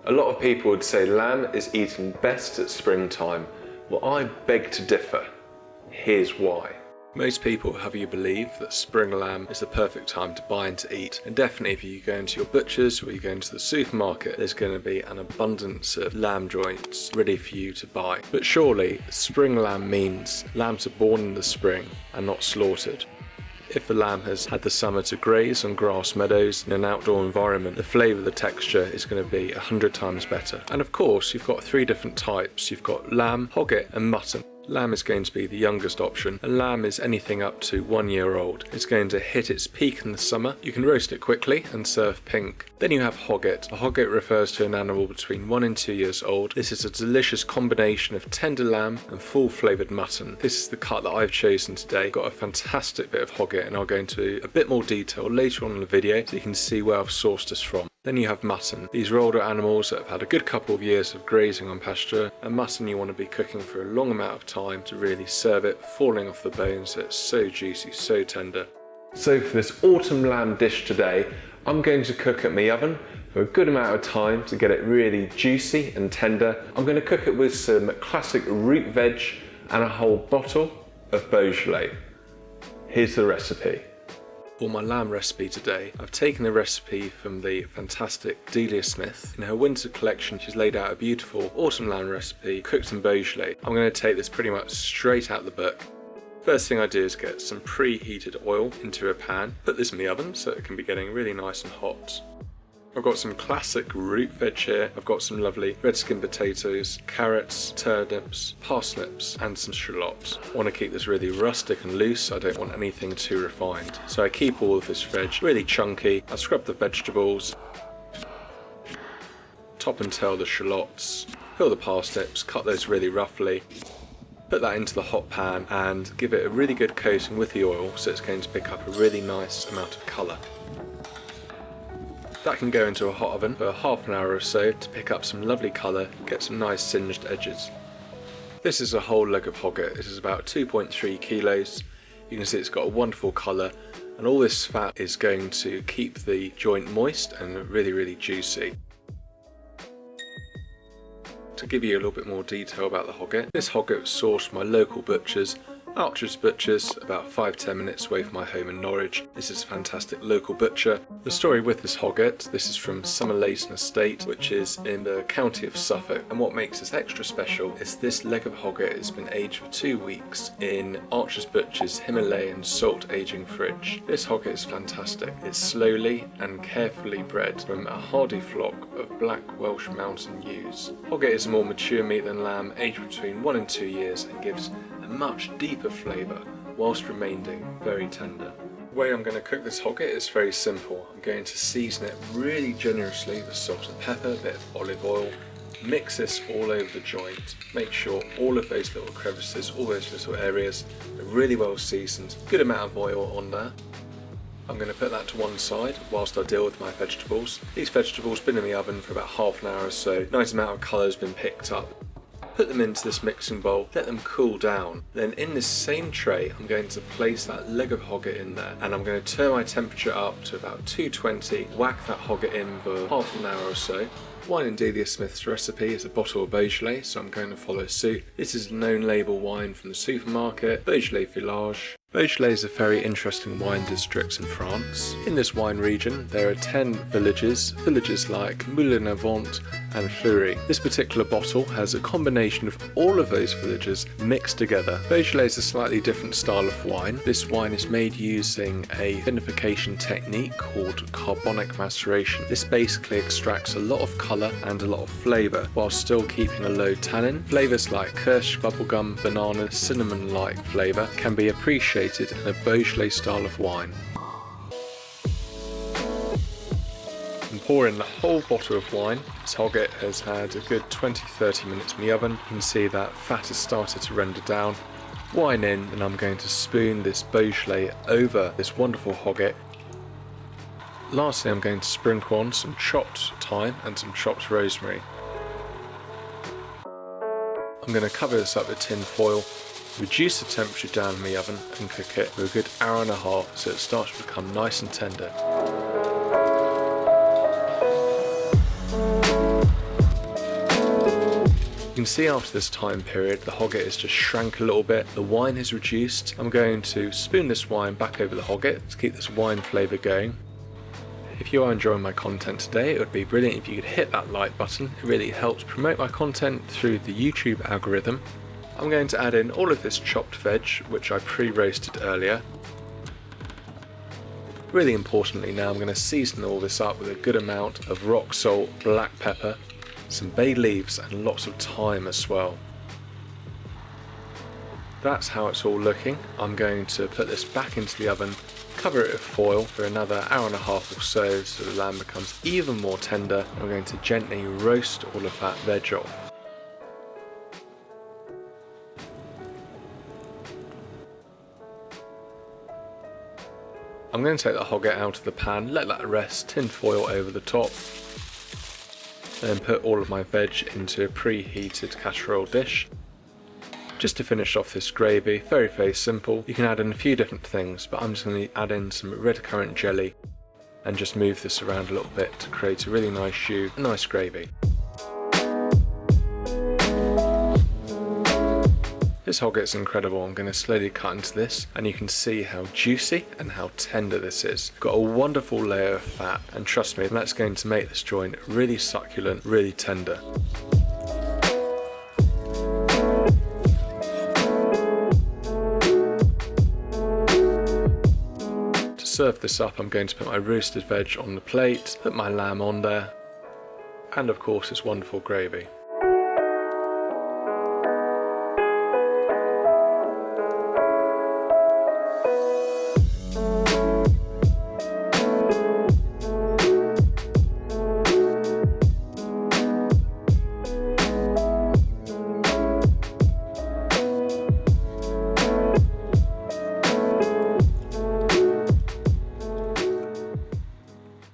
A lot of people would say lamb is eaten best at springtime. Well, I beg to differ. Here's why. Most people have you believe that spring lamb is the perfect time to buy and to eat, and definitely if you go into your butchers or you go into the supermarket, there's going to be an abundance of lamb joints ready for you to buy. But surely spring lamb means lambs are born in the spring and not slaughtered. If the lamb has had the summer to graze on grass meadows in an outdoor environment, the flavour, the texture is going to be 100 times better. And of course, you've got 3 different types. You've got lamb, hogget and mutton. Lamb is going to be the youngest option, and lamb is anything up to 1 year old. It's going to hit its peak in the summer. You can roast it quickly and serve pink. Then you have hogget. A hogget refers to an animal between 1 and 2 years old. This is a delicious combination of tender lamb and full flavoured mutton. This is the cut that I've chosen today. Got a fantastic bit of hogget, and I'll go into a bit more detail later on in the video so you can see where I've sourced this from. Then you have mutton. These are older animals that have had a good couple of years of grazing on pasture, and mutton you want to be cooking for a long amount of time to really serve it, falling off the bones so it's so juicy, so tender. So for this autumn lamb dish today, I'm going to cook at my oven for a good amount of time to get it really juicy and tender. I'm going to cook it with some classic root veg and a whole bottle of Beaujolais. Here's the recipe. For my lamb recipe today, I've taken the recipe from the fantastic Delia Smith. In her winter collection, she's laid out a beautiful autumn lamb recipe cooked in Beaujolais. I'm going to take this pretty much straight out the book. First thing I do is get some preheated oil into a pan, put this in the oven so it can be getting really nice and hot. I've got some classic root veg here. I've got some lovely red skin potatoes, carrots, turnips, parsnips and some shallots. I want to keep this really rustic and loose. I don't want anything too refined. So I keep all of this veg really chunky. I scrub the vegetables, top and tail the shallots, peel the parsnips, cut those really roughly. Put that into the hot pan and give it a really good coating with the oil so it's going to pick up a really nice amount of colour. That can go into a hot oven for half an hour or so to pick up some lovely colour, get some nice singed edges. This is a whole leg of hogget. This is about 2.3 kilos. You can see it's got a wonderful colour, and all this fat is going to keep the joint moist and really juicy. To give you a little bit more detail about the hogget, this hogget was sourced from my local butchers, Archer's Butchers, about 5-10 minutes away from my home in Norwich. This is a fantastic local butcher. The story with this hogget, this is from Somerleyton Estate, which is in the county of Suffolk, and what makes this extra special is this leg of hogget has been aged for 2 weeks in Archer's Butcher's Himalayan salt aging fridge. This hogget is fantastic. It's slowly and carefully bred from a hardy flock of black Welsh mountain ewes. Hogget is a more mature meat than lamb, aged between 1 and 2 years, and gives a much deeper flavour whilst remaining very tender. The way I'm going to cook this hogget is very simple. I'm going to season it really generously with salt and pepper, a bit of olive oil, mix this all over the joint, make sure all of those little crevices, all those little areas are really well seasoned, good amount of oil on there. I'm going to put that to one side whilst I deal with my vegetables. These vegetables have been in the oven for about half an hour or so, nice amount of colour has been picked up. Put them into this mixing bowl, let them cool down. Then in this same tray, I'm going to place that leg of hogget in there, and I'm going to turn my temperature up to about 220, whack that hogget in for half an hour or so. Wine in Delia Smith's recipe is a bottle of Beaujolais, so I'm going to follow suit. This is a known label wine from the supermarket, Beaujolais Village. Beaujolais is a very interesting wine district in France. In this wine region, there are 10 villages like Moulin-à-Vent and Fleury. This particular bottle has a combination of all of those villages mixed together. Beaujolais is a slightly different style of wine. This wine is made using a vinification technique called carbonic maceration. This basically extracts a lot of colour and a lot of flavour while still keeping a low tannin. Flavours like kirsch, bubblegum, banana, cinnamon-like flavour can be appreciated in a Beaujolais style of wine. And pour in the whole bottle of wine. This hogget has had a good 20-30 minutes in the oven. You can see that fat has started to render down. Wine in, and I'm going to spoon this Beaujolais over this wonderful hogget. Lastly, I'm going to sprinkle on some chopped thyme and some chopped rosemary. I'm going to cover this up with tin foil, reduce the temperature down in the oven and cook it for a good hour and a half so it starts to become nice and tender. You can see after this time period the hogget has just shrank a little bit, the wine has reduced. I'm going to spoon this wine back over the hogget to keep this wine flavour going. If you are enjoying my content today, it would be brilliant if you could hit that like button. It really helps promote my content through the YouTube algorithm. I'm going to add in all of this chopped veg, which I pre-roasted earlier. Really importantly now, I'm going to season all this up with a good amount of rock salt, black pepper, some bay leaves and lots of thyme as well. That's how it's all looking. I'm going to put this back into the oven, cover it with foil for another hour and a half or so the lamb becomes even more tender. I'm going to gently roast all of that veg off. I'm going to take the hogget out of the pan, let that rest, tin foil over the top, and then put all of my veg into a preheated casserole dish. Just to finish off this gravy, very simple. You can add in a few different things, but I'm just going to add in some red currant jelly and just move this around a little bit to create a really nice jus, a nice gravy. This hogget's incredible. I'm going to slowly cut into this and you can see how juicy and how tender this is. Got a wonderful layer of fat, and trust me, that's going to make this joint really succulent, really tender. To serve this up, I'm going to put my roasted veg on the plate, put my lamb on there, and of course this wonderful gravy.